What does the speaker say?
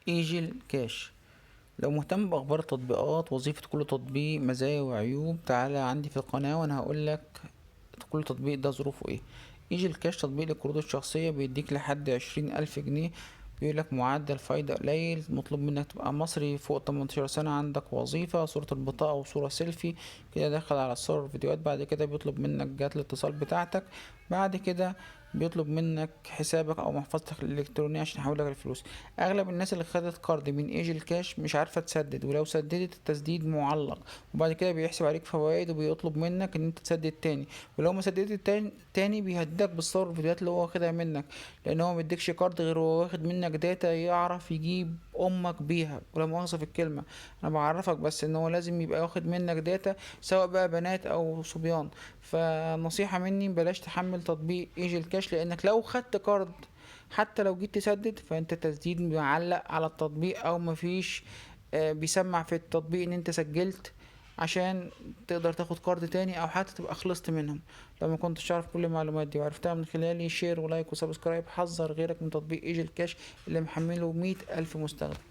ايجل كاش. لو مهتم باخبار التطبيقات، وظيفة كل تطبيق، مزايا وعيوب، تعالى عندي في القناة وانا هقولك كل تطبيق ده ظروفه ايه. ايجل كاش تطبيق للقروض الشخصية، بيديك لحد 20,000 جنيه. بيقولك معدل فايدة قليل، مطلوب منك تبقى مصري فوق 18 سنة، عندك وظيفة، صورة البطاقة وصورة سيلفي كده، داخل على الصور والفيديوهات. بعد كده بيطلب منك جهات الاتصال بتاعتك. بعد كده بيطلب منك حسابك او محفظتك الالكترونيه عشان يحول لك الفلوس. اغلب الناس اللي خدت قرض من ايجل كاش مش عارفه تسدد، ولو سددت التسديد معلق، وبعد كده بيحسب عليك فوائد، وبيطلب منك ان انت تسدد تاني. ولو ما سددت تاني بيهددك بالصور والفيديوهات اللي هو واخدها منك، لان هو مديكش قرض غير هو واخد منك داتا يعرف يجيب امك بيها، ولا مؤاخذه في الكلمه. انا بعرفك بس ان هو لازم يبقى واخد منك داتا، سواء بقى بنات او صبيان. فنصيحة مني، بلاش تحمل تطبيق ايجل كاش، لانك لو خدت قرض حتى لو جيت تسدد فانت تسديد معلق على التطبيق، او مفيش بيسمع في التطبيق ان انت سجلت عشان تقدر تاخد قرض تاني، او حتى تبقى خلصت منهم. لو ما كنتش تعرف كل المعلومات دي وعرفتها من خلالي، شير ولايك وسبسكرايب، حذر غيرك من تطبيق ايجل كاش اللي محمله 100,000 مستخدم.